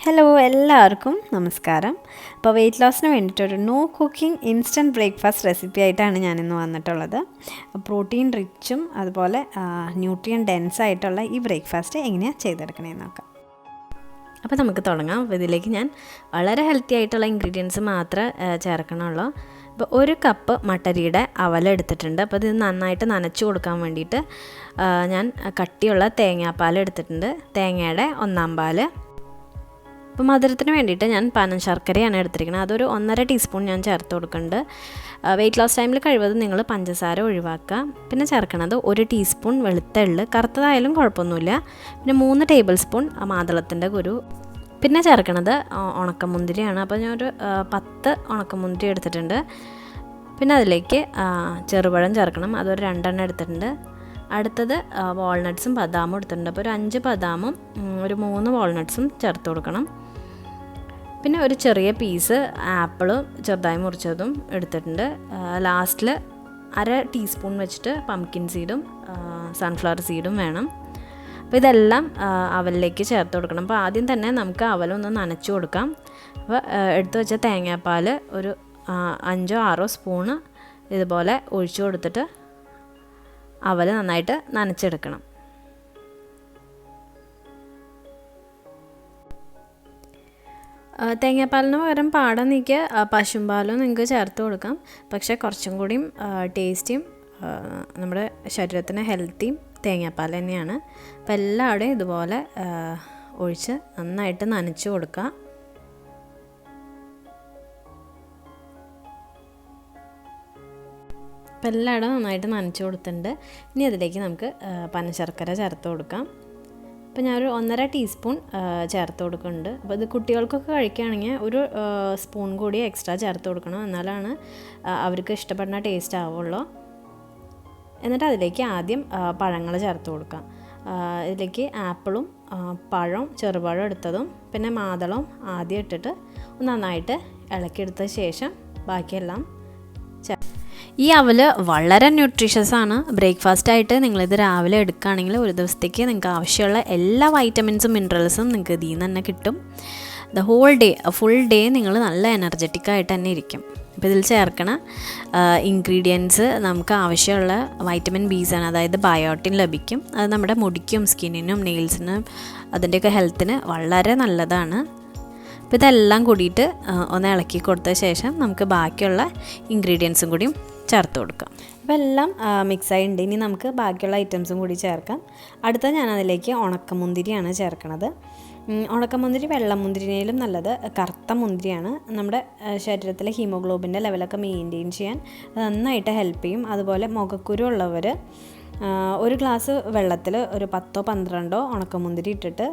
Hello എല്ലാവർക്കും നമസ്കാരം. അപ്പോൾ വെയിറ്റ് ലോസിന് വേണ്ടിയിട്ടൊരു no cooking instant breakfast recipe ആയിട്ടാണ് ഞാനിന്ന് വന്നിട്ടുള്ളത്. പ്രോട്ടീൻ റിച്ചും അതുപോലെ ന്യൂട്രിയൻ ഡെൻസ് ആയിട്ടുള്ള ഈ ബ്രേക്ക്ഫാസ്റ്റ് എങ്ങനെയാണ് ചെയ്തെടുക്കണേന്ന് നോക്കാം. അപ്പോൾ നമുക്ക് തുടങ്ങാം. അപ്പോൾ ഇതിലേക്ക് ഞാൻ വളരെ ഹെൽത്തി ആയിട്ടുള്ള ഇൻഗ്രീഡിയൻസ് മാത്രമേ ചേർക്കണുള്ളൂ. അപ്പോൾ 1 കപ്പ് മട്ടരിയുടെ അവലെടുത്തിട്ടുണ്ട്. അപ്പോൾ ഇത് നന്നായിട്ട് നനച്ച് കൊടുക്കാൻ വേണ്ടിയിട്ട് ഞാൻ കട്ടിയുള്ള തേങ്ങാപ്പാൽ എടുത്തിട്ടുണ്ട്. തേങ്ങയുടെ 1/4 പാൽ. അപ്പോൾ മധുരത്തിന് വേണ്ടിയിട്ട് ഞാൻ പനം ശർക്കരയാണ് എടുത്തിരിക്കുന്നത്. അതൊരു 1.5 ടീസ്പൂൺ ഞാൻ ചേർത്ത് കൊടുക്കുന്നുണ്ട്. വെയിറ്റ് ലോസ് ടൈമിൽ കഴിവതും നിങ്ങൾ പഞ്ചസാര ഒഴിവാക്കുക. പിന്നെ ചേർക്കണത് 1 ടീസ്പൂൺ വെളുത്ത എള്ള്, കറുത്തതായാലും കുഴപ്പമൊന്നുമില്ല. പിന്നെ 3 ടേബിൾ സ്പൂൺ മാതളത്തിൻ്റെ കുരു. പിന്നെ ചേർക്കണത് ഉണക്കമുന്തിരിയാണ്. അപ്പോൾ ഞാനൊരു 10 ഉണക്കമുന്തിരി എടുത്തിട്ടുണ്ട്. പിന്നെ അതിലേക്ക് ചെറുപഴം ചേർക്കണം. അതൊരു 2 എണ്ണം എടുത്തിട്ടുണ്ട്. അടുത്തത് വാൾനട്ട്സും ബദാമും എടുത്തിട്ടുണ്ട്. അപ്പോൾ ഒരു 5 ബദാമും ഒരു 3 വാൾനട്ട്സും ചേർത്ത് കൊടുക്കണം. പിന്നെ ഒരു ചെറിയ പീസ് ആപ്പിളും ചെറുതായി മുറിച്ചതും എടുത്തിട്ടുണ്ട്. ലാസ്റ്റിൽ 1/2 ടീസ്പൂൺ വെച്ചിട്ട് പംകിൻ സീഡും സൺഫ്ലവർ സീഡും വേണം. അപ്പോൾ ഇതെല്ലാം അവലിലേക്ക് ചേർത്ത് കൊടുക്കണം. അപ്പോൾ ആദ്യം തന്നെ നമുക്ക് അവലൊന്ന് നനച്ച് കൊടുക്കാം. അപ്പോൾ എടുത്തു വെച്ച തേങ്ങാപ്പാൽ ഒരു 5 or 6 സ്പൂണ് ഇതുപോലെ ഒഴിച്ചു കൊടുത്തിട്ട് അവൽ നന്നായിട്ട് നനച്ചെടുക്കണം. തേങ്ങാപ്പാലിന് പകരം പാടം നീക്കിയ പശുമ്പാലും നിങ്ങൾക്ക് ചേർത്ത് കൊടുക്കാം. പക്ഷേ കുറച്ചും കൂടിയും ടേസ്റ്റിയും നമ്മുടെ ശരീരത്തിന് ഹെൽത്തിയും തേങ്ങാപ്പാൽ തന്നെയാണ്. അപ്പോൾ എല്ലാവരുടെയും ഇതുപോലെ ഒഴിച്ച് നന്നായിട്ട് നനച്ച് കൊടുക്കുക. അപ്പോൾ എല്ലായിടും നന്നായിട്ട് നനച്ച് കൊടുത്തിട്ടുണ്ട്. ഇനി അതിലേക്ക് നമുക്ക് പനശർക്കര ചേർത്ത് കൊടുക്കാം. അപ്പോൾ ഞാനൊരു 1.5 ടീസ്പൂൺ ചേർത്ത് കൊടുക്കുന്നുണ്ട്. അപ്പോൾ ഇത് കുട്ടികൾക്കൊക്കെ കഴിക്കുകയാണെങ്കിൽ ഒരു സ്പൂൺ കൂടി എക്സ്ട്രാ ചേർത്ത് കൊടുക്കണം. എന്നാലാണ് അവർക്ക് ഇഷ്ടപ്പെടുന്ന ടേസ്റ്റ് ആവുള്ളൂ. എന്നിട്ട് അതിലേക്ക് ആദ്യം പഴങ്ങൾ ചേർത്ത് കൊടുക്കാം. ഇതിലേക്ക് ആപ്പിളും പഴവും ചെറുപഴം എടുത്തതും പിന്നെ മാതളവും ആദ്യം ഇട്ടിട്ട് നന്നായിട്ട് ഇളക്കിയെടുത്ത ശേഷം ബാക്കിയെല്ലാം ഈ അവൽ വളരെ ന്യൂട്രീഷ്യസ് ആണ്. ബ്രേക്ക്ഫാസ്റ്റായിട്ട് നിങ്ങളിത് രാവിലെ എടുക്കുകയാണെങ്കിൽ ഒരു ദിവസത്തേക്ക് നിങ്ങൾക്ക് ആവശ്യമുള്ള എല്ലാ വൈറ്റമിൻസും മിനറൽസും നിങ്ങൾക്ക് ഇതിൽ നിന്ന് തന്നെ കിട്ടും. ഫുൾ ഡേ നിങ്ങൾ നല്ല എനർജറ്റിക് ആയിട്ട് തന്നെ ഇരിക്കും. അപ്പോൾ ഇതിൽ ചേർക്കണ ഇൻഗ്രീഡിയൻസ് നമുക്ക് ആവശ്യമുള്ള വൈറ്റമിൻ ബീസാണ്. അതായത് ബയോട്ടിൻ ലഭിക്കും. അത് നമ്മുടെ മുടിക്കും സ്കിന്നിനും നെയിൽസിനും അതിൻ്റെയൊക്കെ ഹെൽത്തിന് വളരെ നല്ലതാണ്. അപ്പോൾ ഇതെല്ലാം കൂടിയിട്ട് ഒന്ന് ഇളക്കി കൊടുത്ത ശേഷം നമുക്ക് ബാക്കിയുള്ള ഇൻഗ്രീഡിയൻസും കൂടിയും ചേർത്ത് കൊടുക്കാം. അപ്പോൾ എല്ലാം മിക്സായിട്ടുണ്ട്. ഇനി നമുക്ക് ബാക്കിയുള്ള ഐറ്റംസും കൂടി ചേർക്കാം. അടുത്ത ഞാൻ അതിലേക്ക് ഉണക്കമുന്തിരിയാണ് ചേർക്കണത്. ഉണക്കമുന്തിരി വെള്ളമുന്തിരിനേലും നല്ലത് കറുത്ത മുന്തിരിയാണ്. നമ്മുടെ ശരീരത്തിലെ ഹീമോഗ്ലോബിൻ്റെ ലെവലൊക്കെ മെയിൻറ്റെയിൻ ചെയ്യാൻ നന്നായിട്ട് ഹെൽപ്പ് ചെയ്യും. അതുപോലെ മുഖക്കുരു ഉള്ളവർ 1 ഗ്ലാസ് വെള്ളത്തിൽ ഒരു 10 or 12 ഉണക്കമുന്തിരി ഇട്ടിട്ട്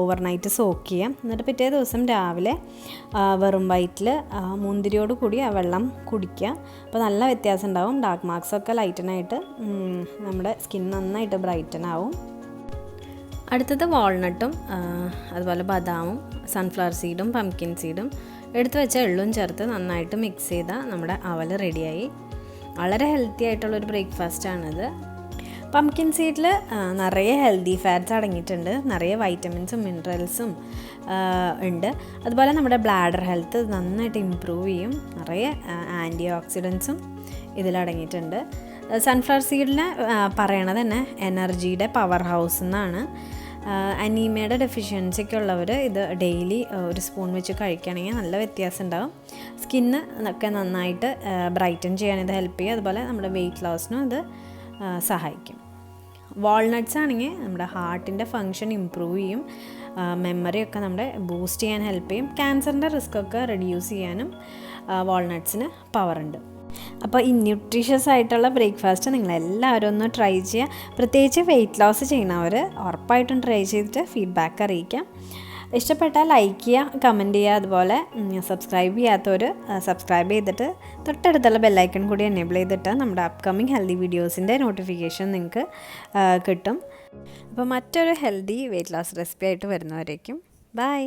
ഓവർനൈറ്റ് സോക്ക് ചെയ്യാം. എന്നിട്ട് പിറ്റേ ദിവസം രാവിലെ വെറും വയറ്റിൽ മുന്തിരിയോട് കൂടി ആ വെള്ളം കുടിക്കുക. അപ്പോൾ നല്ല വ്യത്യാസം ഉണ്ടാവും. ഡാർക്ക് മാർക്സൊക്കെ ലൈറ്റനായിട്ട് നമ്മുടെ സ്കിൻ നന്നായിട്ട് ബ്രൈറ്റൻ ആവും. അടുത്തത് വാൾനട്ടും അതുപോലെ ബദാമും സൺഫ്ലവർ സീഡും പംകിൻ സീഡും എടുത്തു വെച്ച എള്ളും ചേർത്ത് നന്നായിട്ട് മിക്സ് ചെയ്താൽ നമ്മുടെ അവൽ റെഡിയായി. വളരെ ഹെൽത്തി ആയിട്ടുള്ളൊരു ബ്രേക്ക്ഫാസ്റ്റാണിത്. പംകിൻ സീഡിൽ നിറയെ ഹെൽത്തി ഫാറ്റ്സ് അടങ്ങിയിട്ടുണ്ട്. നിറയെ വൈറ്റമിൻസും മിനറൽസും ഉണ്ട്. അതുപോലെ നമ്മുടെ ബ്ലാഡർ ഹെൽത്ത് നന്നായിട്ട് ഇമ്പ്രൂവ് ചെയ്യും. നിറയെ ആൻറ്റി ഓക്സിഡൻസും ഇതിലടങ്ങിയിട്ടുണ്ട്. സൺഫ്ലവർ സീഡിനെ പറയണത് തന്നെ എനർജിയുടെ പവർ ഹൗസ് എന്നാണ്. അനീമിയയുടെ ഡെഫിഷ്യൻസിയൊക്കെ ഉള്ളവർ ഇത് ഡെയിലി 1 സ്പൂൺ വെച്ച് കഴിക്കുകയാണെങ്കിൽ നല്ല വ്യത്യാസം ഉണ്ടാകും. സ്കിന്ന് ഒക്കെ നന്നായിട്ട് ബ്രൈറ്റൻ ചെയ്യാൻ ഇത് ഹെൽപ്പ് ചെയ്യും. അതുപോലെ നമ്മുടെ വെയിറ്റ് ലോസിനും ഇത് സഹായിക്കും. വാൾനട്ട്സ് ആണെങ്കിൽ നമ്മുടെ ഹാർട്ടിൻ്റെ ഫങ്ഷൻ ഇമ്പ്രൂവ് ചെയ്യും. മെമ്മറിയൊക്കെ നമ്മുടെ ബൂസ്റ്റ് ചെയ്യാൻ ഹെൽപ്പ് ചെയ്യും. ക്യാൻസറിൻ്റെ റിസ്ക്കൊക്കെ റെഡ്യൂസ് ചെയ്യാനും വാൾനട്ട്സിന് പവറുണ്ട്. അപ്പോൾ ഈ ന്യൂട്രീഷ്യസ് ആയിട്ടുള്ള ബ്രേക്ക്ഫാസ്റ്റ് നിങ്ങളെല്ലാവരും ഒന്ന് ട്രൈ ചെയ്യുക. പ്രത്യേകിച്ച് വെയിറ്റ് ലോസ് ചെയ്യുന്നവർ ഉറപ്പായിട്ടും ട്രൈ ചെയ്തിട്ട് ഫീഡ്ബാക്ക് അറിയിക്കാം. ഇഷ്ടപ്പെട്ടാൽ ലൈക്ക് ചെയ്യുക, കമൻറ്റ് ചെയ്യുക. അതുപോലെ സബ്സ്ക്രൈബ് ചെയ്യാത്തവർ സബ്സ്ക്രൈബ് ചെയ്തിട്ട് തൊട്ടടുത്തുള്ള ബെല്ലൈക്കൺ കൂടി എനേബിൾ ചെയ്തിട്ട് നമ്മുടെ അപ്കമിങ് ഹെൽത്തി വീഡിയോസിൻ്റെ നോട്ടിഫിക്കേഷൻ നിങ്ങൾക്ക് കിട്ടും. അപ്പോൾ മറ്റൊരു ഹെൽത്തി വെയിറ്റ് ലോസ് റെസിപ്പി ആയിട്ട് വരുന്നവരേക്കും ബൈ.